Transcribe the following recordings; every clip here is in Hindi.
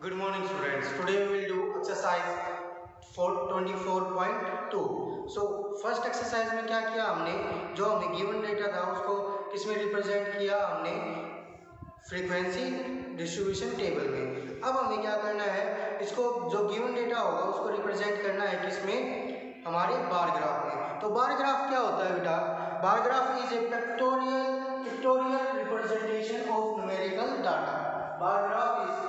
Good morning students. Today we will do exercise 24.2. So first exercise में क्या किया हमने, जो हमें गिवन डेटा था उसको किसमें रिप्रेजेंट किया हमने, फ्रीक्वेंसी डिस्ट्रीब्यूशन टेबल में। अब हमें क्या करना है, इसको जो गिवन डेटा होगा उसको रिप्रेजेंट करना है किसमें, हमारे बार ग्राफ में। तो बार ग्राफ क्या होता है बेटा, bar graph is a pictorial representation of numerical data. Bar graph is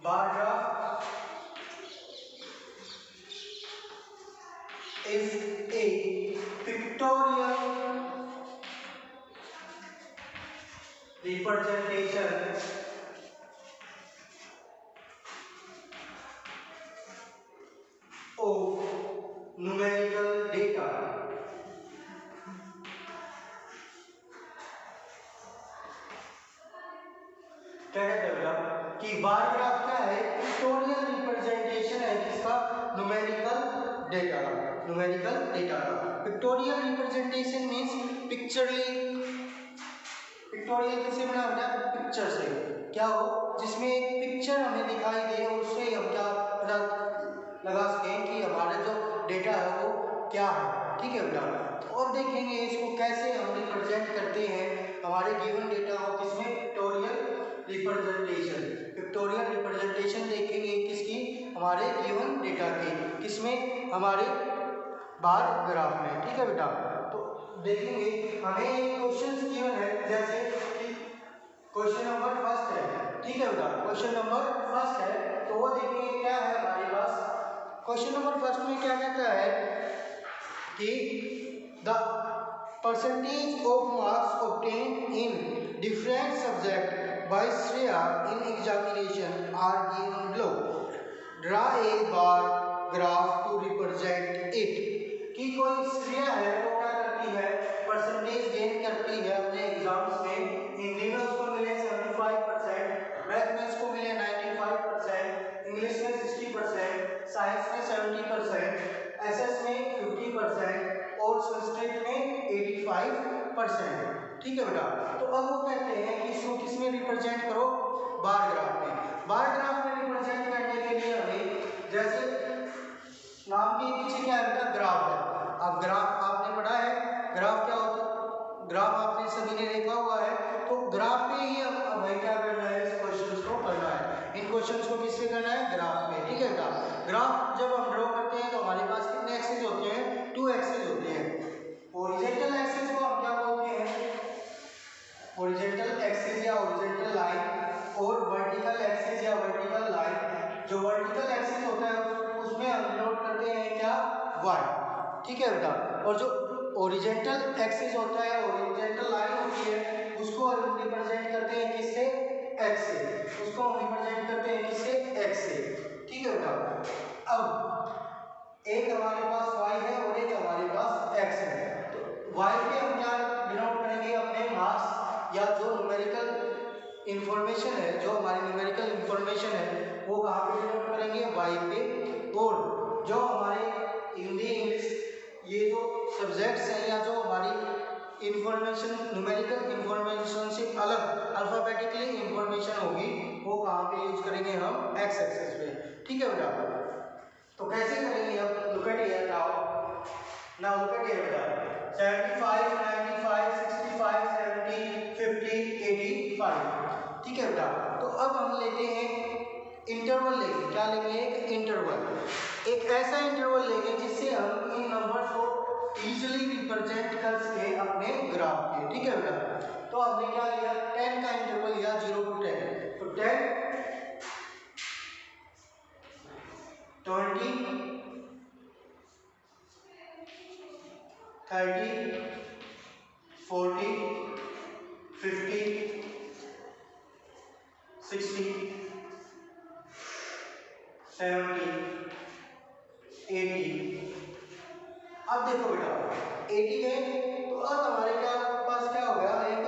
bar graph is a pictorial representation of numerical data। क्या कहते हैं बेटा कि बार ग्राफ क्या है, पिक्टोरियल रिप्रेजेंटेशन है किसका, न्यूमेरिकल डेटा का। न्यूमेरिकल डेटा का पिक्टोरियल रिप्रेजेंटेशन मींस पिक्चरली, पिक्टोरियल किससे बना बेटा, पिक्चर से। क्या हो, जिसमें एक पिक्चर हमें दिखाई दे और उससे हम क्या पता लगा सकें कि हमारा जो डेटा है वो क्या है। ठीक है बेटा, तो और देखेंगे इसको कैसे हम रिप्रेजेंट करते हैं हमारे गिवन डेटा को, किसमें, पिक्टोरियल रिप्रेजेंटेशन। पिक्टोरियल रिप्रेजेंटेशन देखेंगे किसकी, हमारे गिवन डेटा की, किसमें, हमारे बार ग्राफ में। ठीक है बेटा, तो देखेंगे हमें क्वेश्चंस गिवन है, जैसे कि क्वेश्चन नंबर फर्स्ट है। ठीक है बेटा, क्वेश्चन नंबर फर्स्ट है तो वो देखेंगे क्या है हमारे पास। क्वेश्चन नंबर फर्स्ट में क्या कहता है कि the percentage of marks obtained in different subject by Shreya in examination are given below. Draw a bar graph to represent it. कि कोई श्रेया है वो क्या करती है, परसेंटेज गेन करती है अपने एग्जाम्स में। हिंदी में उसको मिले 75%, मैथ में उसको मिले 95%, इंग्लिश में 60%, साइंस में 70%, एसएस में 50% और संस्कृत में 85%। ठीक है बेटा, तो अब वो कहते हैं कि इसको किसमें रिप्रेजेंट करो, बार ग्राफ में। बार ग्राफ में रिप्रेजेंट करने के लिए हमें, जैसे नाम के पीछे क्या है बेटा, ग्राफ है। अब ग्राफ आपने पढ़ा है, ग्राफ क्या होता है, ग्राफ आपने सभी ने देखा हुआ है। तो ग्राफ पे ही हमें क्या करना है, इस क्वेश्चन को करना है। इन क्वेश्चन को किससे करना है, ग्राफ में। ठीक है बेटा, ग्राफ जब हम ड्रॉ करते हैं तो हमारे पास कितने एक्सिस होते हैं, 2 एक्सिस होते हैं। हॉरिजॉन्टल एक्सिस को हम क्या बोलते हैं, हॉरिजॉन्टल एक्सिस या हॉरिजॉन्टल लाइन, और वर्टिकल एक्सिस या वर्टिकल लाइन। जो वर्टिकल एक्सिस होता है उसमें हम डिनोट करते हैं क्या, y। ठीक है बेटा, और जो हॉरिजॉन्टल एक्सिस होता है, हॉरिजॉन्टल लाइन होती है, उसको हम रिप्रेजेंट करते हैं किससे, x से। उसको हम रिप्रेजेंट करते हैं किससे, x से। ठीक है बेटा, अब एक हमारे पास y है और एक हमारे पास x है। तो y पे हम क्या डिनोट करेंगे, अपने मार्क्स या जो न्यूमेरिकल इंफॉर्मेशन है, जो हमारी न्यूमेरिकल इंफॉर्मेशन है वो कहाँ पे डिनोट करेंगे, y पे। और जो हमारे हिंदी इंग्लिश ये जो सब्जेक्ट्स हैं या जो हमारी इंफॉर्मेशन न्यूमेरिकल इंफॉर्मेशन से अलग अल्फाबेटिकली इंफॉर्मेशन होगी वो कहाँ पे यूज करेंगे, हम x एक्सिस पे। ठीक है बेटा, तो कैसे करेंगे अब, look at here now look at here बेटा, 75 95 65 70 50 85। ठीक है बेटा, तो अब हम लेते हैं इंटरवल लेंगे। क्या लेंगे, एक इंटरवल, एक ऐसा इंटरवल लेंगे जिससे हम इन नंबर्स को इजीली रिप्रेजेंट कर सके अपने ग्राफ पे। ठीक है बेटा, तो हमने क्या लिया, 10 का इंटरवल लिया, 0 to 10। तो 10 20 30 40 50 60 70 80। अब देखो बेटा 80 गए, तो अब हमारे क्या पास क्या हो गया, एक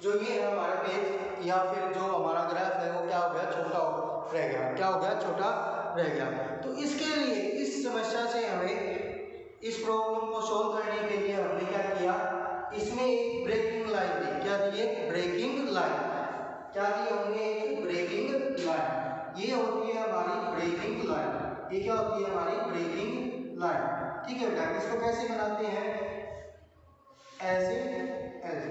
जो ये है हमारा पेज या फिर जो हमारा ग्राफ है वो क्या हो गया, छोटा रह गया। क्या हो गया, छोटा रह गया। तो इसके लिए, इस समस्या से हमें, इस प्रॉब्लम को सॉल्व करने के लिए हमने क्या किया, इसमें एक ब्रेकिंग लाइन दी, क्या दी? एक ब्रेकिंग लाइन। क्या दी हमने? एक ब्रेकिंग लाइन। ये होती है हमारी ब्रेकिंग लाइन। ये क्या होती है? हमारी ब्रेकिंग लाइन। ठीक है बेटा, इसको कैसे बनाते हैं? ऐसे ऐसे।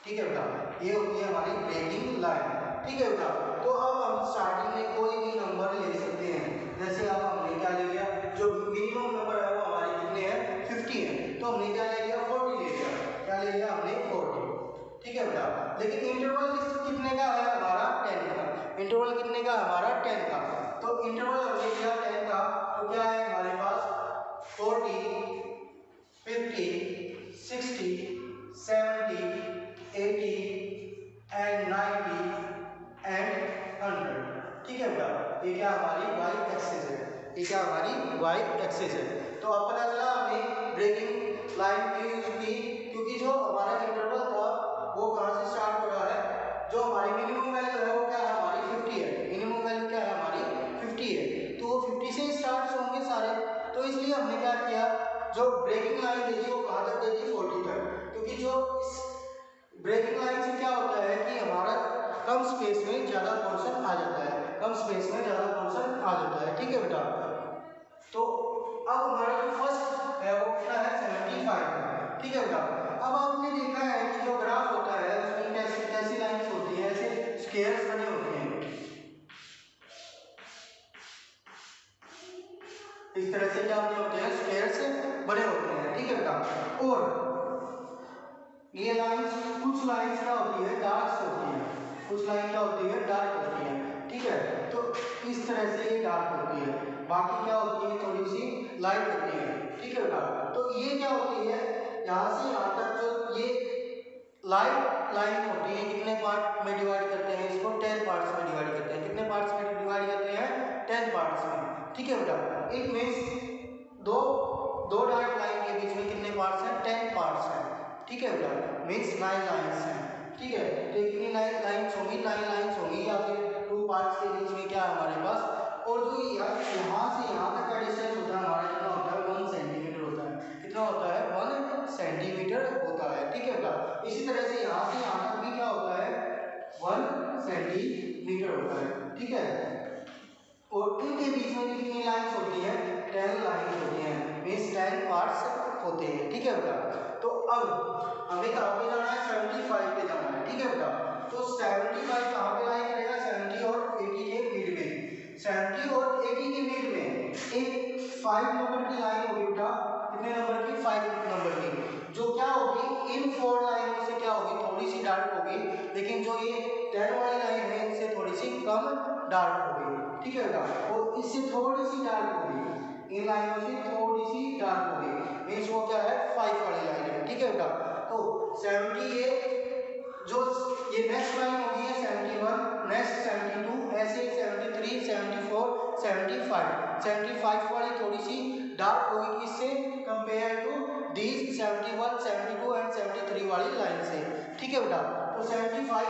ठीक है बेटा, ये होती है हमारी ब्रेकिंग लाइन। ठीक है बेटा, तो अब हम स्टार्टिंग में कोई भी नंबर ले सकते हैं। जैसे अब हमने क्या ले लिया, जो मिनिमम नंबर है वो हमारे कितने हैं? 50 है, तो हमने क्या ले लिया? 40 ले लिया। क्या ले लिया हमने? 40। ठीक है बेटा, लेकिन इंटरवल कितने का है हमारा? 10 का। इंटरवल कितने का? हमारा 10 का। तो इंटरवल हमने लिया 10 का, तो क्या है हमारे पास? 40, 50, 60, 70, 80 एंड 90 एंड 100। ठीक है बेटा, ये क्या हमारी वाई एक्सिस है। ये क्या हमारी वाई एक्सिस है। तो अब पता चला हमने ब्रेकिंग लाइन क्यों यूज की, क्योंकि जो हमारा इंटरवल था वो कहाँ से स्टार्ट हो रहा है? जो हमारी मिनिमम वैल्यू है वो क्या है? हमारी 50 है। मिनिमम वैल्यू क्या है? हमारी 50 है, तो वो 50 से स्टार्ट होंगे सारे। तो इसलिए हमने क्या किया, जो ब्रेकिंग लाइन दे दी वो कहाँ तक दे दी? 40 तक। क्योंकि जो इस ब्रेकिंग लाइन से क्या होता है कि हमारा कम स्पेस में ज्यादा पोर्शन आ जाता है, कम स्पेस में ज्यादा पोर्शन आ जाता है। ठीक है बेटा, तो अब हमारा जो फर्स्ट है वो क्या है? 75 है। ठीक है बेटा, अब आपने देखा है कि जो ग्राफ होता है उसमें कैसी कैसी लाइंस होती है? ऐसे स्क्वायर्स बने होते हैं, इस तरह से क्या होते हैं? स्क्वायर्स बने होते हैं। ठीक है बेटा, और ये लाइंस, कुछ लाइंस क्या होती है? डार्क होती है, कुछ लाइन क्या होती है? डार्क होती है। ठीक है, तो इस तरह से ये डार्क होती है, बाकी क्या होती है? थोड़ी सी लाइट होती है। ठीक है बेटा, तो ये क्या होती है? यहाँ से यहाँ तक जो ये लाइट लाइन होती है, कितने पार्ट में डिवाइड करते हैं इसको? 10 पार्ट्स में डिवाइड करते हैं। कितने पार्ट्स में डिवाइड करते हैं? 10 पार्ट्स में। ठीक है बेटा, इट मीन्स दो दो डार्क लाइन के बीच में कितने पार्ट्स हैं? 10 पार्ट्स हैं। ठीक है बेटा, मीन्स 9 लाइन्स हैं। ठीक है, तो कितनी 9 लाइन्स होंगी? 9 लाइन्स होंगी, या फिर 2 पार्ट्स के बीच में क्या है हमारे पास? और जो यहाँ से यहाँ तक का डिस्टेंस होता है हमारा कितना होता है? 1 सेंटीमीटर होता है। कितना होता है? 1 सेंटीमीटर होता है। ठीक है बेटा, इसी तरह से यहाँ तक भी क्या होता है? 1 सेंटीमीटर होता है। ठीक है, और इनके बीच में कितनी लाइन्स होती हैं? 10 लाइन्स होती हैं, मीन्स 10 पार्ट्स होते हैं। ठीक है बेटा, तो अब हमें कहाँ पे जाना है? 75 पे जाना है। ठीक है बेटा, तो 75 कहाँ पे लाई करेगा? 70 और 80 के मिड में। 70 और 80 के मिड में एक 5 नंबर की लाइन होगी बेटा। कितने नंबर की? 5 नंबर की, जो क्या होगी? इन 4 लाइनों से क्या होगी? थोड़ी सी डार्क होगी, लेकिन जो ये 10 वाली लाइन है इनसे थोड़ी सी कम डार्क होगी। ठीक है बेटा, और इससे थोड़ी सी डार्क होगी, इन लाइनों से थोड़ी सी डार्क होगी, मीन्स वो क्या है? 5 वाली लाइन है। ठीक है बेटा, तो 70 जो ये नेक्स्ट लाइन होगी है 71, नेक्स्ट 72, ऐसे 73, 74, 75 वाली थोड़ी सी डार्क होगी, किससे कंपेयर टू दीज 71, 72 एंड 73 वाली लाइन से। ठीक है बेटा, तो 75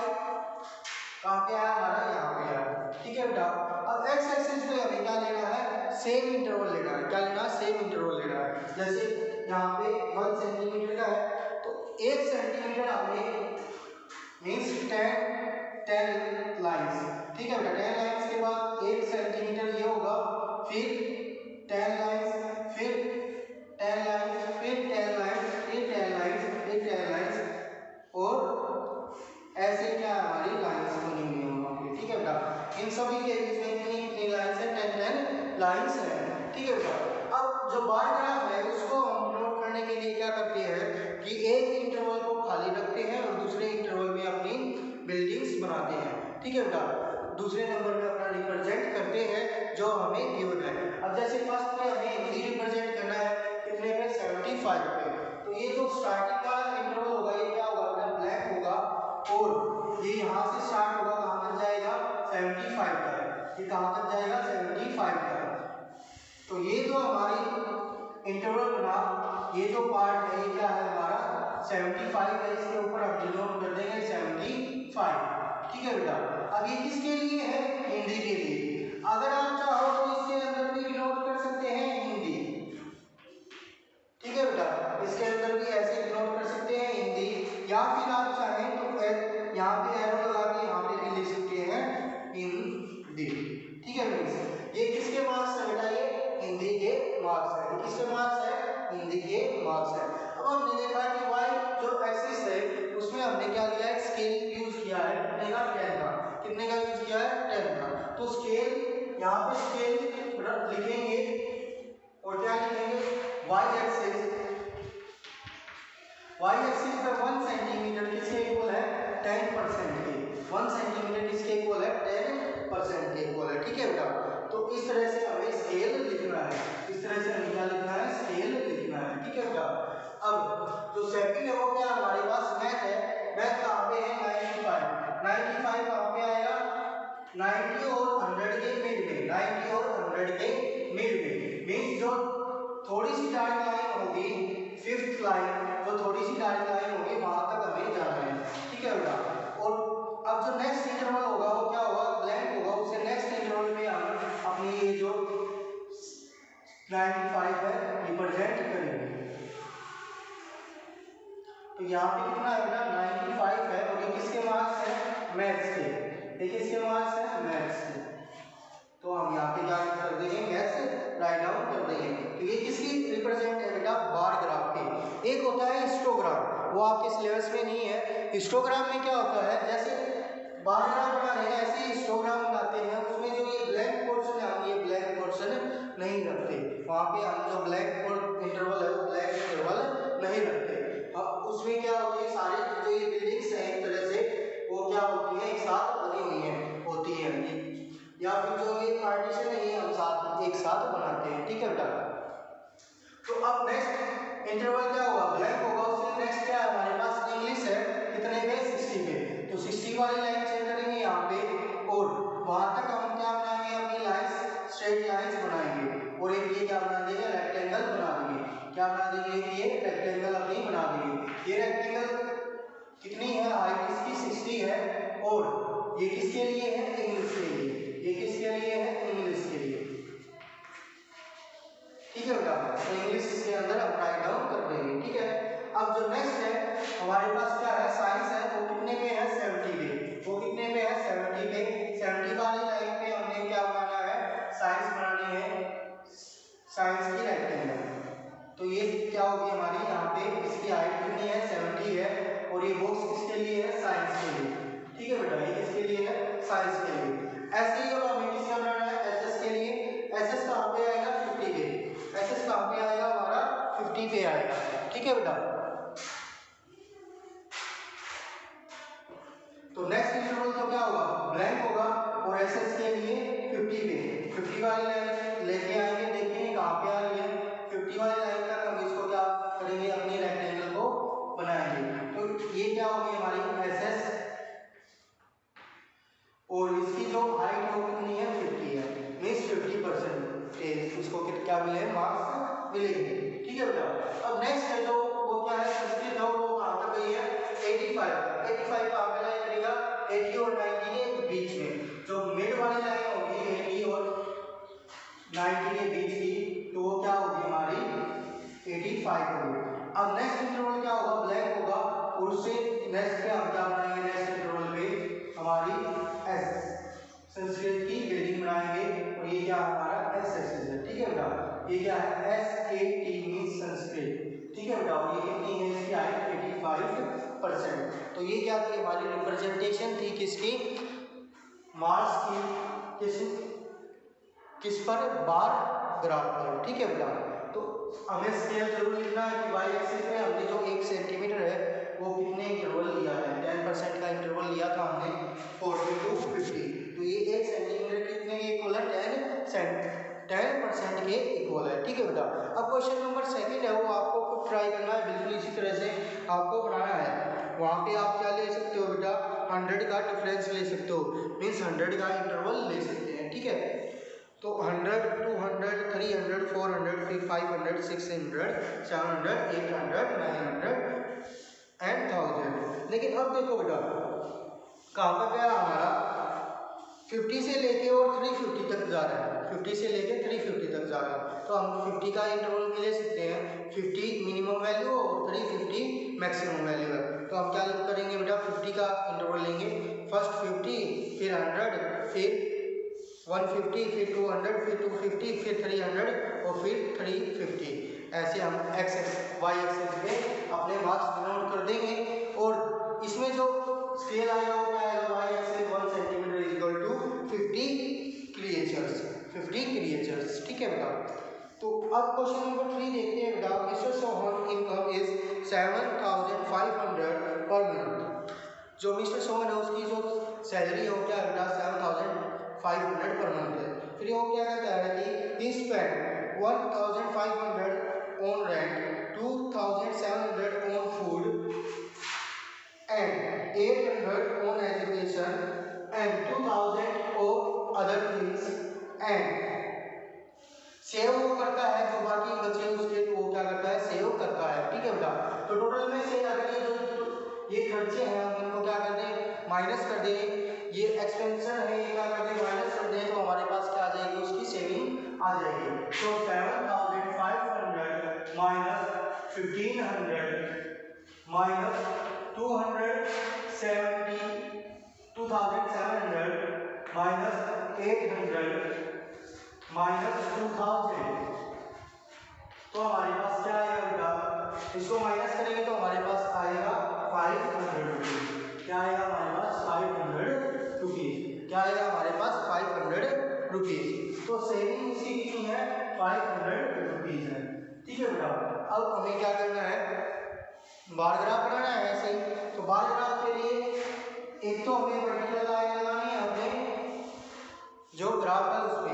कहाँ पे आया हमारा? यहाँ पे आया। ठीक है बेटा, अब एक्स एक्सिस पे हमें क्या लेना है? सेम इंटरवल लेना है। क्या लेना है? सेम इंटरवल लेना है। जैसे यहाँ पे 1 सेंटीमीटर का है, तो 1 सेंटीमीटर हमने मीन्स 10 लाइन्स। ठीक है बेटा, 10 लाइन्स के बाद 1 सेंटीमीटर ये होगा, फिर 10 लाइन्स, फिर 10 लाइन्स, फिर 10 लाइन्स, फिर 10 लाइन्स, फिर 10 लाइन्स, और ऐसे क्या हमारी लाइन्स बनी हुई होंगी। ठीक है बेटा, इन सभी के बीच में कितनी लाइन्स है? 10 लाइन्स है। ठीक है बेटा, अब जो बार ग्राफ है उसको हम नोट करने के लिए क्या करते हैं कि एक इंटरवल को खाली रखते हैं और दूसरे इंटरवल में अपनी बिल्डिंग्स बनाते हैं। ठीक है बेटा, दूसरे नंबर में अपना रिप्रेजेंट करते हैं जो हमें गिवन है। अब जैसे फर्स्ट पे हमें हिंदी रिप्रेजेंट करना है, कितने पे? 75 पे। तो ये जो स्टार्टिंग का इंटरवल होगा ये क्या होगा? ब्लैक होगा, और ये यहाँ से स्टार्ट होगा, कहाँ तक जाएगा? 75 तक। ये कहाँ तक जाएगा? 75 तक। तो ये जो हमारी इंटरवल बना, ये जो पार्ट है ये क्या है हमारा? 75 है, इसके ऊपर हम डिनोट कर देंगे 75। ठीक है बेटा, अब ये किसके लिए है? हिंदी के लिए। अगर आप चाहो तो इसके अंदर भी डिनोट कर सकते हैं हिंदी। ठीक है बेटा, इसके अंदर भी ऐसे डिनोट कर सकते हैं हिंदी, या या फिर आप चाहें तो यहाँ पे एरो लगा के यहाँ पे भी लिख सकते हैं हिंदी। ठीक है फ्रेंड्स, ये किसके मार्क्स है बेटा? ये हिंदी के मार्क्स है। किसके मार्क्स है? हिंदी के मार्क्स है। अब हमने देखा कि वाई जो एक्सिस है उसमें हमने क्या लिया है? स्केल यूज किया है कितने का? 10 का। कितने का यूज किया है? 10 का। तो स्केल यहाँ पे स्केल लिखेंगे और क्या लिखेंगे? वाई एक्सिस पे 1 सेंटीमीटर किसके इक्वल है? 10% के। 1 सेंटीमीटर किसके इक्वल है? 10% के इक्वल है। ठीक है बेटा, तो इस तरह से हमें स्केल लिखना है। इस तरह से हमें क्या लिखना है? स्केल लिखना है। ठीक है बेटा, अब जो सेकंड है वो क्या हमारे पास? मैथ है। मैथ कहाँ पे है? 95 कहाँ पे आएगा? 90 और 100 के मिड में। 90 और 100 के मिड में मींस जो थोड़ी सी डार्क लाइन होगी, फिफ्थ लाइन जो थोड़ी सी डार्क लाइन होगी वहां तक हमें जाना है। ठीक है बेटा, और अब जो नेक्स्ट इंटरवल होगा वो क्या होगा? ब्लैंक होगा। उससे नेक्स्ट इंटरवल में हम अपनी ये जो 95 है रिप्रेजेंट करेंगे। तो यहाँ पे कितना है बेटा? 95 है और ये किसके मार्क्स है? मैथ्स के। ये किसके मार्क्स है? मैथ्स के। तो हम यहाँ पे क्या कर देंगे? मैथ्स राइट डाउन कर देंगे। तो ये किसकी रिप्रेजेंट है बेटा? बार ग्राफ के। एक होता है हिस्टोग्राम, वो आपके सिलेबस में नहीं है। हिस्टोग्राम में क्या होता है? जैसे बार ग्राफ बना रहे हैं ऐसे हिस्टोग्राम बनाते हैं। उसमें जो ये ब्लैंक पोर्शन है हम ये ब्लैंक पोर्शन नहीं रखते। वहाँ पे हम जो ब्लैंक इंटरवल है वो ब्लैंक इंटरवल नहीं रखते। अब उसमें क्या होती है? सारे जो ये बिल्डिंग्स हैं एक तरह से वो क्या होती है? एक साथ बनी हुई हैं होती है, या फिर जो ये पार्टीशन है ये हम साथ एक साथ बनाते हैं। ठीक है बेटा, तो अब नेक्स्ट इंटरवल क्या होगा? ब्लैंक होगा। उससे नेक्स्ट क्या है हमारे पास? इंग्लिश है। कितने पे? 60 पे। तो 60 वाली लाइन चेक करेंगे यहाँ पे और वहां तक हम क्या बनाएंगे? अपनी लाइंस स्ट्रेट लाइंस बनाएंगे और एक ये क्या बना देंगे? रेक्टेंगल बना देंगे। क्या बना देंगे? ये रेक्टेंगल अपनी बना देंगे। ये रेक्टेंगल कितनी है? हाइट इसकी 60 है और ये किसके लिए है? इंग्लिश के लिए। ये किसके लिए है? इंग्लिश के लिए। ठीक है बेटा, तो इंग्लिश इसके अंदर हम राइट डाउन कर देंगे। ठीक है, अब जो नेक्स्ट है हमारे पास क्या है? साइंस है। वो कितने पे है? 70 पे। वो कितने पे है? 70 पे। 70 वाली लाइन पे हमने क्या बनाना है? साइंस बनानी है, साइंस की रेक्टेंगल। तो ये क्या होगी हमारी? यहाँ पे इसकी हाइट कितनी है? 70 है और ये बॉक्स किसके लिए है? साइंस के लिए। ठीक है बेटा, ये किसके लिए है? साइंस के लिए। ऐसे ही अब हमें किसका बनाना है? एसएस के लिए। एसएस कहाँ पे आएगा? 50 पे। एसएस कहाँ पे आएगा हमारा? 50 पे आएगा। ठीक है बेटा, तो नेक्स्ट इंटरवल तो क्या होगा? ब्लैंक होगा और एसएस के लिए 50 पे। 50 वाली लाइन लेके आएंगे, देखेंगे कहाँ पे आ रही है। 50 वाली लाइन तक हम इसको क्या करेंगे? अपनी रेक्टेंगल को बनाएंगे। तो ये क्या होगी हमारी? एसएस और इसकी जो हाइट वो कितनी है? 50 है। मीन्स 50% इसको क्या मिले? मार्क्स मिलेंगे। ठीक है बेटा, अब नेक्स्ट है जो वो क्या है? संस्कृत है, वो कहाँ तक गई है? 85 कहाँ पे लाइन करेगा? 80 और 90 के बीच में। जो मिड वाली लाइन होगी 80 और 90 के बीच की, तो वो क्या होगी हमारी? 85 होगी। अब नेक्स्ट इंटरवल क्या होगा? ब्लैंक होगा और उससे नेक्स्ट पे हम क्या बनाएंगे? नेक्स्ट इंटरवल पे हमारी एस संस्कृत की बिल्डिंग बनाएंगे और ये क्या हमारा? एस एक्सिस है। ठीक है बेटा, ये क्या है? SAT means Sanskrit. ठीक है बेटा, और ये कितनी है? इसकी हाइट 85%। तो ये क्या थी? हमारी रिप्रेजेंटेशन थी किसकी? मार्क्स की। किस पर? बार ग्राफ पर। ठीक है बेटा, तो हमें स्केल जरूर लिखना है कि वाई एक्सिस में हमने जो 1 सेंटीमीटर है वो कितने इंटरवल लिया है? 10% का इंटरवल लिया था हमने 40 to 50। तो ये 1 सेंटीमीटर कितने के इक्वल है? 10% के इक्वल है। ठीक है बेटा, अब क्वेश्चन नंबर सेकंड है वो आपको खुद ट्राई करना है। बिल्कुल इसी तरह से आपको बनाना है। वहाँ पे आप क्या ले सकते हो बेटा? 100 का डिफरेंस ले सकते हो, मीन्स 100 का इंटरवल ले सकते हैं। ठीक है, तो 100, 200, 300, 400, 500, 600, 700, 800, 900 एंड 1000। लेकिन अब देखो बेटा कहाँ तक गया हमारा? 50 से लेके और 350 तक जा रहा है। 50 से लेके 350 तक जा रहा है। तो हम 50 का इंटरवल भी ले सकते हैं। 50 मिनिमम वैल्यू और 350 मैक्सिमम वैल्यू है। तो हम क्या का इंटरवल लेंगे, फर्स्ट 50, फिर 100, फिर 150, फिर 200, फिर 250, फिर 300 और फिर 350। ऐसे हम एक्स वाई एक्सेस पे अपने मार्क्स डिनोट कर देंगे। और इसमें जो स्केल आएगा वो क्या आएगा, Y axis 1 centimetre is equal to 50 creatures, 50 creatures. ठीक है बेटा। तो अब क्वेश्चन नंबर 3 देखते हैं बेटा। Mister Sohan income is 7500 per month. जो मिस्टर सोहन है उसकी जो सैलरी है वो क्या है बेटा 7500 पर मंथ है। फिर वो क्या कहता है कि he spend 1500 on rent, 2700 on food and 800 on education and 2000 on other things and save वो करता है, जो बाकी बचे उसके वो क्या करता है, सेव करता है। ठीक है बेटा। तो टोटल में से अगर ये जो ये खर्चे हैं हम इनको क्या कर दें, माइनस कर दें। ये एक्सपेंशन है ये क्या कर दें, माइनस कर दें, तो हमारे पास क्या आ जाएगी, उसकी सेविंग आ जाएगी। तो 7500 माइनस 1500 माइनस 2700 माइनस 800 माइनस 2000, तो हमारे पास क्या आएगा बेटा, इसको माइनस करेंगे तो हमारे पास आएगा 500 रुपीज। क्या आएगा हमारे पास 500 रुपीज। क्या आएगा हमारे पास 500 रुपीज। तो सेविंग इसकी कितनी है, 500 रुपीज है। ठीक है बेटा। अब हमें क्या करना है, बार ग्राफ बनाना है ऐसे ही। तो बार ग्राफ के लिए एक तो हमें वर्टिकल लाइन लगानी है, अपने जो ग्राफ है उस पे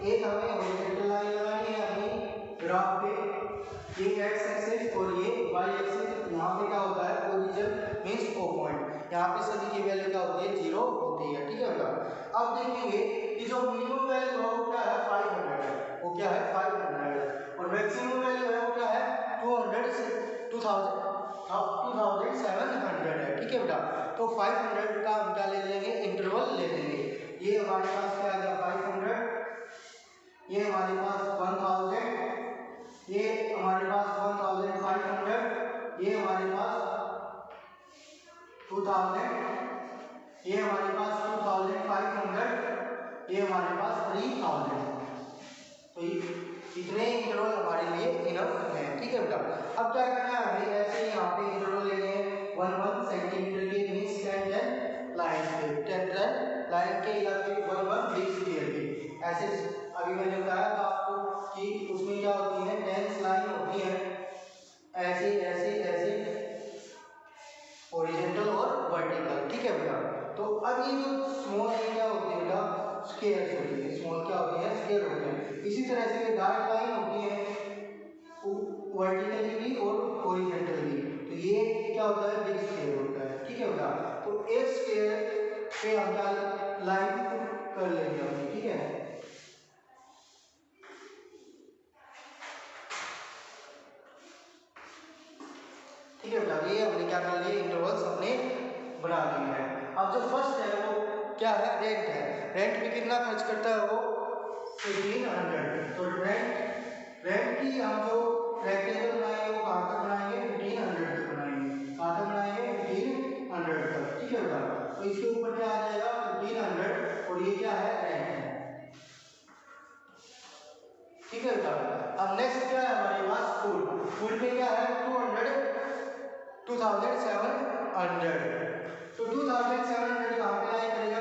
एक हमें हॉरिजॉन्टल लाइन लगानी है अपनी ग्राफ पे, ये एक्स एक्सिस और ये वाई एक्सिस। यहाँ पे क्या होता है, ओरिजिन मींस ओ पॉइंट, यहाँ पे सभी की वैल्यू क्या होती है, 0 होती है। ठीक है बेटा। अब देखेंगे कि जो मिनिमम वैल्यू है वो क्या है, 500 है। वो क्या है, 500 और मैक्सिमम वैल्यू है वो क्या है, 200 से 2000 2700 है। ठीक है बेटा। तो 500 का हम क्या ले लेंगे, इंटरवल ले लेंगे। ये हमारे पास क्या आ गया 500, ये हमारे पास 1000, ये हमारे पास 1500, ये हमारे पास 2000, ये हमारे पास 2500, ये हमारे पास 3000। तो इतने इंटरवल हमारे लिए इनफ है। ठीक है बेटा। अब क्या करना है हमें, ऐसे ही यहाँ पे इंटरवल लेने हैं 1 सेंटीमीटर के मींस 10 लाइन पे, 10 लाइन के या फिर 1 बिग स्क्वायर के। ऐसे अभी मैंने बताया था आपको कि उसमें क्या होती है, 10 लाइन होती है ऐसे ऐसे ऐसे हॉरिजॉन्टल और वर्टिकल। ठीक है बेटा। तो अब ये जो स्मॉल है क्या होती है बेटा, स्क्वायर्स होती है। स्मॉल क्या होती है, स्क्वायर होते हैं। इसी तरह से डार्क लाइन होती है वर्टिकली भी और हॉरिजॉन्टली भी। तो ये क्या होता है, बिग स्क्वायर होता है। ठीक है बेटा। तो एक स्क्वायर पे हम क्या लाइन कर लेंगे हम। ठीक है। ठीक है बेटा। ये हमने क्या कर लिए, इंटरवल्स अपने बना लिए हैं। अब जो फर्स्ट है वो क्या है, रेंट है। रेंट में कितना खर्च करता है वो 1500। तो रेंट की हम जो रेक्टेंगल बनाएंगे वो कहाँ तक बनाएंगे, 1500 तक बनाएंगे। कहाँ तक बनाएंगे, 1500 तक। ठीक है बेटा। तो इसके ऊपर क्या आ जाएगा 1500 और ये क्या है, रेंट है। ठीक है बेटा। अब नेक्स्ट क्या है हमारे पास, फूड। फूड में क्या है 2700। तो 2700 कहाँ पे लाई करेगा,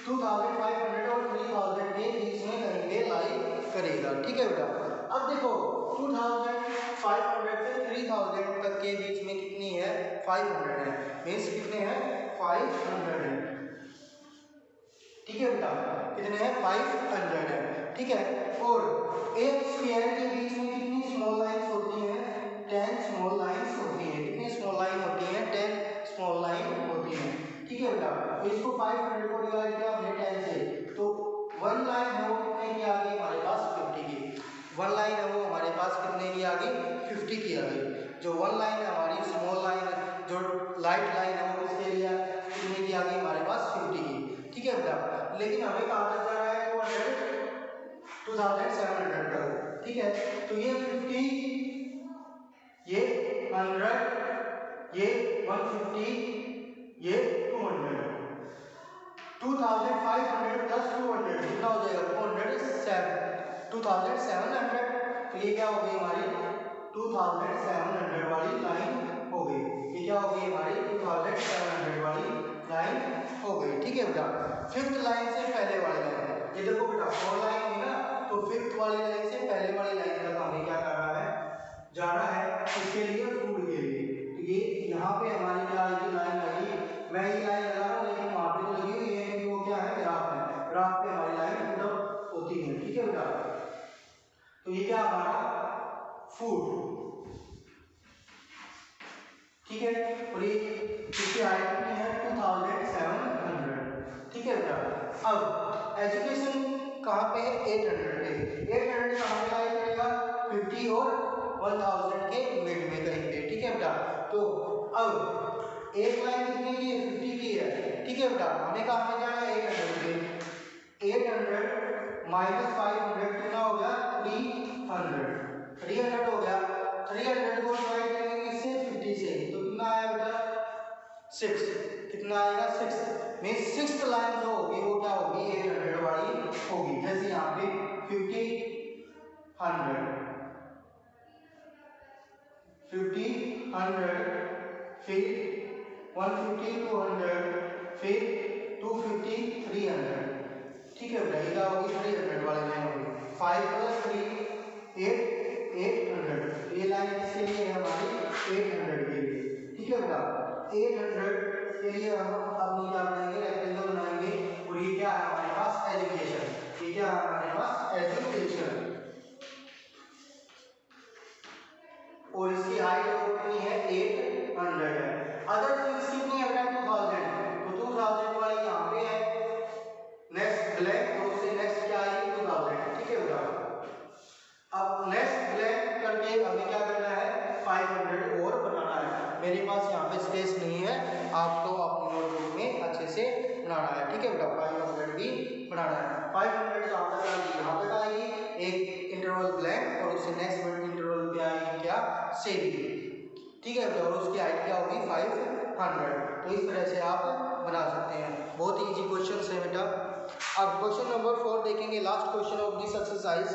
2500 और 3000 के बीच में कहीं पे लाई करेगा। ठीक है बेटा। अब देखो 2500 से 3000 तक के बीच में कितनी है, 500 है। मीन्स कितने हैं, 500 है। ठीक है बेटा। कितने हैं, 500 है। ठीक है। और एक स्क्वायर के बीच में कितनी स्मॉल लाइंस होती हैं, 10 स्मॉल लाइंस होती हैं। कितनी स्मॉल लाइन होती हैं, 10 स्मॉल लाइन होती हैं। ठीक है बेटा। तो इसको 500 को डिवाइड किया हमने 10 से, तो 1 लाइन है वो कितने की आ गई हमारे पास, 50 की। 1 लाइन है वो हमारे पास कितने की आ गई, 50 की आ गई। जो 1 लाइन है हमारी स्मॉल लाइन, जो लाइट लाइन है वो किसके लिए कितने की आ गई हमारे पास, 50 की। ठीक है बेटा। लेकिन हमें कहाँ तक जा रहा है, 2700 तक। ठीक है। तो ये 50, ये 100, ये 150, ये 200, 2500 प्लस 200 कितना हो जाएगा 2700। तो ये क्या हो गई हमारी 2700 वाली लाइन हो गई। ये क्या हो गई हमारी 2700 वाली लाइन हो गई। ठीक है बेटा, फिफ्थ लाइन से पहले वाली लाइन, ये देखो बेटा 4 लाइन है ना, तो फिफ्थ वाली लाइन से पहले वाली लाइन तक हमें क्या करना है, जाना है। इसके लिए फूड के लिए तो ये यहाँ पे हमारी क्या लाइन लगी, मैं ये लाइन लगा रहा हूँ लेकिन वहाँ पे तो लगी हुई है क्योंकि वो क्या है ग्राफ है, ग्राफ पे हमारी लाइन पुट अप होती है। ठीक है बेटा, तो ये क्या हमारा फूड, ठीक है, और ये इसकी हाइट कितनी है 2700। ठीक है बेटा, अब एजुकेशन कहाँ पे है 800 पे, 800 कहाँ पे लाई करेगा 50 और 1000 के मिड में कहीं पे। ठीक है बेटा, तो अब एक लाइन कितने की है 50 की है। ठीक है बेटा, हमें कहाँ पे जाना है 800 पे, 800 माइनस 500 कितना हो गया 300 हो गया। 300 को डिवाइड करेंगे किससे 50 से, तो कितना आया बेटा 6, कितना आएगा 6, मींस सिक्स्थ लाइन जो होगी वो क्या होगी 800 वाली होगी। जैसे यहाँ पे 50 100 50 100 फिर 150 200 फिर 250 300। ठीक है बेटा, ये क्या होगी 300 वाली लाइन होगी। 5 + 3 8 800, ये लाइन किसके लिए है हमारी 800 के लिए। ठीक है बेटा, 800 के लिए हम अपनी क्या बनाएंगे रेक्टेंगल बनाएंगे, और ये क्या है हमारे पास एजुकेशन, ये क्या है हमारे पास एजुकेशन, और इसकी हाइट कितनी है 800 है। अदर थिंग्स कितनी है बेटा 2000, तो 2000 वाली यहाँ पे है, नेक्स्ट ब्लैक, तो उससे नेक्स्ट क्या आएगी 2000। ठीक है बेटा, अब नेक्स्ट ब्लैक करके हमें क्या करना है 500 और बनाना है। मेरे पास यहाँ पे स्पेस नहीं है, आपको अपनी नोटबुक में अच्छे से बनाना है। ठीक है बेटा, 500 भी बनाना है। 500 कहाँ तक आएगी, यहाँ तक आएगी, एक इंटरवल ब्लैंक और उससे नेक्स्ट इंटरवल पे आएगी क्या सेविंग। ठीक है बेटा, और उसकी हाइट क्या होगी 500। तो इस तरह से आप बना सकते हैं, बहुत इजी क्वेश्चन है बेटा। अब क्वेश्चन नंबर 4 देखेंगे, last question of this exercise.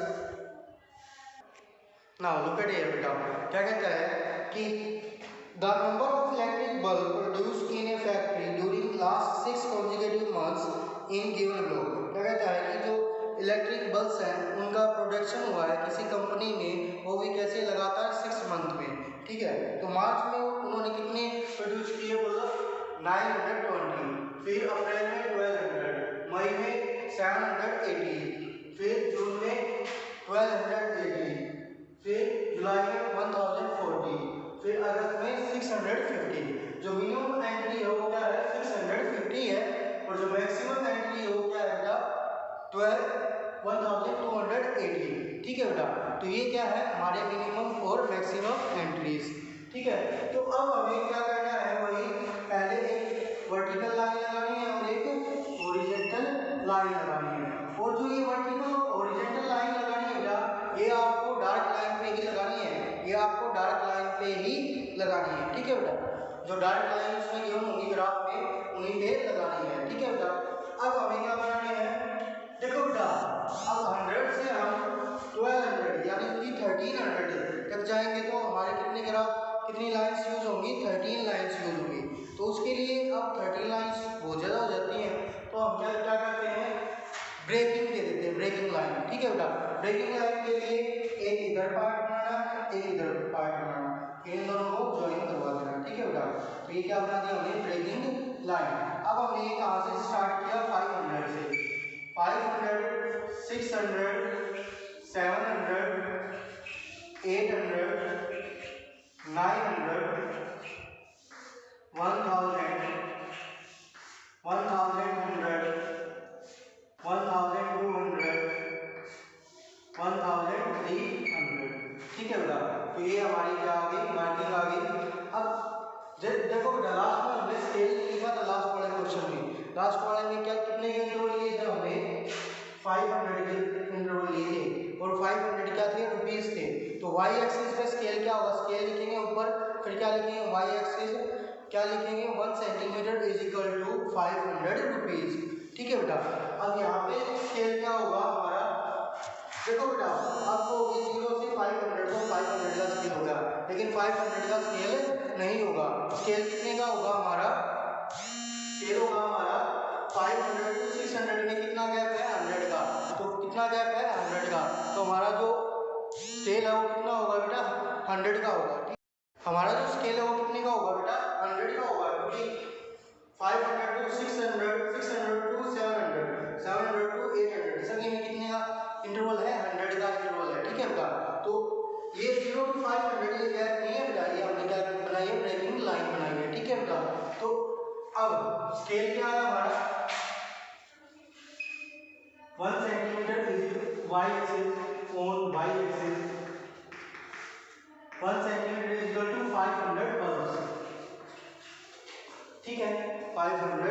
Now look at here बेटा, क्या कहता है कि the number of electric bulb produced in A factory during last 6 consecutive months in given block. क्या कहता है कि जो इलेक्ट्रिक बल्ब्स हैं उनका प्रोडक्शन हुआ है किसी कंपनी में, वो भी कैसे लगातार 6 मंथ में। ठीक है, तो मार्च में उन्होंने कितने प्रोड्यूस किए बोलो 920, फिर अप्रैल में 1200, मई में 780, फिर जून में 1280, फिर जुलाई में 1040, फिर अगस्त में 650। जो मिनिमम एंट्री है वो क्या है 650 है, और जो मैक्सिमम एंट्री है वो क्या है बेटा 1280। ठीक है बेटा, तो ये क्या है हमारे मिनिमम और मैक्सिमम एंट्रीज। ठीक है, तो अब हमें क्या करना है, वही पहले एक वर्टिकल लाइन लगानी है और एक हॉरिजॉन्टल लाइन लगानी है, और जो ये वर्टिकल और हॉरिजॉन्टल लाइन लगानी है बेटा ये आपको डार्क लाइन पे ही लगानी है, ये आपको डार्क लाइन पे ही लगानी है। ठीक है बेटा, जो डार्क लाइन उसमें गिवन होंगी ग्राफ में उन्हीं पे लगानी है। ठीक है बेटा, अब हमें क्या बनाना है, देखो बेटा अब 100 से हम 1200 यानी कि 1300 तक जाएंगे तो हमारे कितने ग्राफ कितनी लाइंस यूज होंगी 13 लाइंस यूज होंगी। तो उसके लिए अब 13 लाइंस बहुत ज़्यादा हो जाती हैं, तो हम क्या क्या करते हैं ब्रेकिंग दे देते हैं, ब्रेकिंग लाइन। ठीक है बेटा, ब्रेकिंग लाइन के लिए एक इधर पार्ट बनाना एक इधर पार्ट बनाना, इन दोनों को ज्वाइन करवा देना। ठीक है बेटा, तो ये क्या बना दिया हमने ब्रेकिंग लाइन। अब हमने ये कहाँ से स्टार्ट किया 500 से, 500 600 700 800 900 1000 1100 1200 1300। ठीक है बेटा, तो ये हमारी क्या आ गई मार्किंग आ गई। अब देखो बेटा लास्ट में हमने स्केल लिखा था, लास्ट वाले क्वेश्चन में, लास्ट वाले में क्या कितने के इंटरवल लिए थे हमने 500 के इंटरवल लिए थे, और 500 क्या थे रुपीस थे। तो वाई एक्सिस पे स्केल क्या होगा, स्केल लिखेंगे ऊपर, फिर क्या लिखेंगे वाई एक्सिस क्या लिखेंगे 1 centimetre is equal to 500 rupees. ठीक है बेटा। अब यहाँ पे स्केल क्या होगा हमारा, देखो बेटा आपको 0 से 500 तो 500 का स्केल होगा, लेकिन 500 का स्केल नहीं होगा। स्केल कितने का होगा हमारा, स्केल होगा हमारा 500 टू 600 में कितना गैप है 100 का, तो कितना गैप है 100 का, तो हमारा जो स्केल है वो कितना होगा बेटा 100 का होगा। ठीक, हमारा जो स्केल है वो कितने का होगा बेटा 100 का होगा, क्योंकि 500 टू 600, 600 टू 700, 700 टू 800 सभी में कितने का इंटरवल है 100 का इंटरवल है। ठीक है बेटा। तो ये 0 टू 500 ये गैप नहीं है बेटा, ये हमने क्या बनाई है ब्रेकिंग लाइन बनाई है। ठीक है बेटा। तो अब स्केल क्या है हमारा 1 centimetre is y axis on y axis 1 centimetre is equal to 500 bulbs. ठीक है 500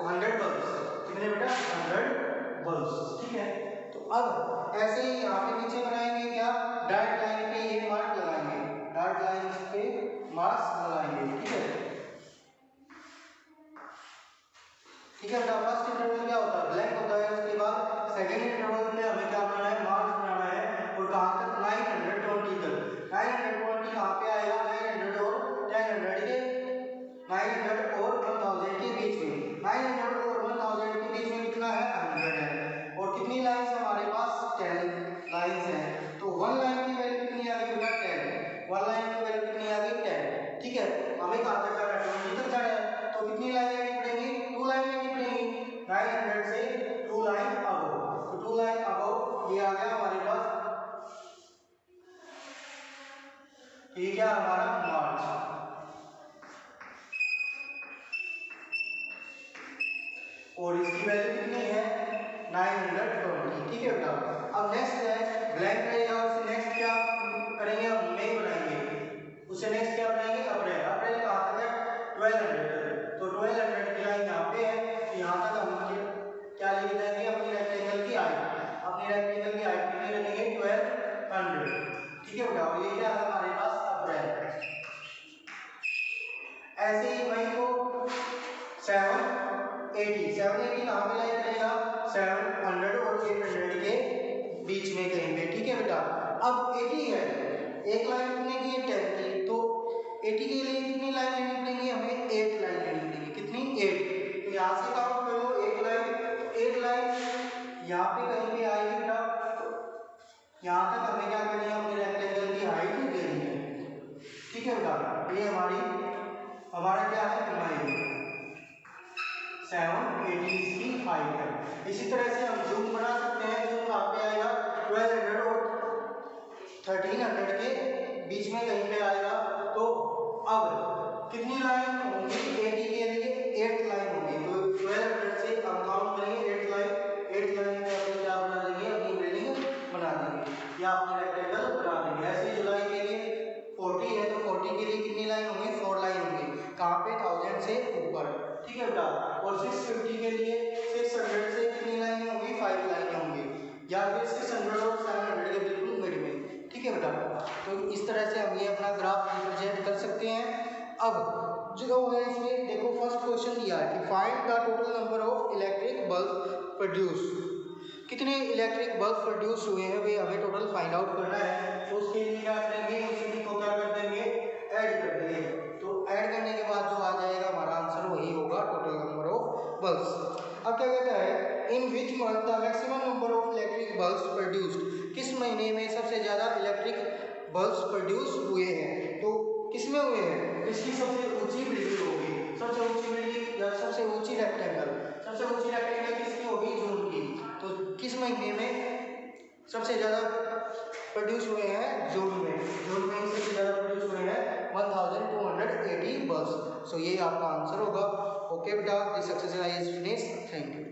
100 बल्ब्स कितने बेटा 100 बल्ब्स। ठीक है। तो अब ऐसे ही यहाँ पे नीचे बनाएंगे क्या, डार्क लाइन पे ये मार्क लगाएंगे, डार्क लाइन पे मार्क्स लगाएंगे। ठीक है। ठीक है बेटा। फर्स्ट इंटरवल क्या होता है ब्लैंक होता है, उसके बाद सेकंड इंटरवल में हमें क्या बनाना है मार्क्स बनाना है, और कहाँ तक 920 तक। 920 कहाँ पे आएगा 900 और 1000 के 900 और 1000 के बीच में, 900 और 1000 के बीच में कितना है 100 है, और कितनी लाइंस हमारे पास 10 लाइंस हैं। तो 1 लाइन की वैल्यू कितनी आ गई बेटा 10, 1 लाइन की वैल्यू कितनी आ गई 10। ठीक है। हमें कहाँ तक जाना है 20 तक जाना है, तो कितनी लाइन लेनी पड़ेगी 2 लाइन लेनी पड़ेगी, 900 से 2 लाइन अबव, तो 2 लाइन अबव ये आ गया हमारे पास, ये क्या हमारा मार्च, और इसकी वैल्यू कितनी है 920। ठीक है बेटा। अब नेक्स्ट है ब्लैंक रहेगा, उससे नेक्स्ट क्या करेंगे हम मई बनाएंगे, उससे नेक्स्ट क्या बनाएंगे अप्रैल। अप्रैल कहाँ तक है 1200, तो 1200 की लाइन यहाँ पे है, तो यहाँ तक हम क्या लेके जाएंगे अपनी रेक्टेंगल की हाइट, अपनी रेक्टेंगल की हाइट कितनी रखेंगे 1200। ठीक है बेटा। और ये क्या है हमारे पास अप्रैल। ऐसे ही मई को 780 कहाँ पे लाइन करेगा 700 और 800 के बीच में कहीं पे। ठीक है बेटा। अब 80 है, एक लाइन कितने की है 10 की, तो 80 के लिए कितनी लाइन लेनी पड़ेगी हमें 8 लाइन लेनी पड़ेगी, कितनी 8। तो यहाँ से काउंट करो 1 लाइन, तो 1 लाइन यहाँ पे कहीं पे आएगी बेटा, तो यहाँ तक हमें क्या करनी है अपनी रेक्टेंगल की हाइट देनी है। ठीक है बेटा। ये हमारा क्या है लंबाई 780 की हाइट है। इसी तरह से हम जूम बना सकते हैं, जूम कहाँ पे आएगा 1200 और 1300 के बीच में कहीं पे आएगा। तो अब कितनी लाइन होंगी 80 के लिए 8 लाइन होगी, तो 1200 से हम काउंट करेंगे 8 लाइन, 8 लाइन में अपनी क्या बना देंगे अपनी बिल्डिंग बना देंगे या अपनी रेक्टेंगल बना देंगे। ऐसे जुलाई के लिए 40 है, तो 40 के लिए कितनी लाइन होंगी 4 लाइन होंगी, कहाँ पे 1000 से ऊपर। ठीक है बेटा। और 650 के लिए 600 से कितनी लाइनें होंगी 5 लाइनें होंगी, या फिर 600 और 700 के बिल्कुल मिड में। ठीक है बेटा। तो इस तरह से हम ये अपना ग्राफ रिप्रेजेंट कर सकते हैं। अब जो है इसमें देखो फर्स्ट क्वेश्चन दिया है कि find the total number of electric bulb produce, कितने इलेक्ट्रिक बल्ब प्रोड्यूस हुए हैं वे हमें टोटल फाइंड आउट करना है। तो उसके लिए क्या करेंगे उसी को क्या कर देंगे ऐड कर देंगे, तो ऐड करने के बाद जो आ जाएगा हमारा आंसर वही होगा टोटल नंबर ऑफ बल्ब्स। अब क्या कहता है in which month the maximum number of electric bulbs produced, किस महीने में सबसे ज़्यादा इलेक्ट्रिक बल्ब्स प्रोड्यूस हुए हैं, तो किस में हुए हैं, इसकी सबसे ऊंची बिल्डिंग होगी, सबसे ऊंची बिल्डिंग या सबसे ऊंची रेक्टेंगल, सबसे ऊंची रेक्टेंगल किसकी होगी जून की, तो किस महीने में सबसे ज़्यादा प्रोड्यूस हुए हैं जून में, जून में ही सबसे ज़्यादा प्रोड्यूस हुए हैं 1280 बल्ब्स। सो ये आपका आंसर होगा। ओके बेटा, this exercise is finish, thank you.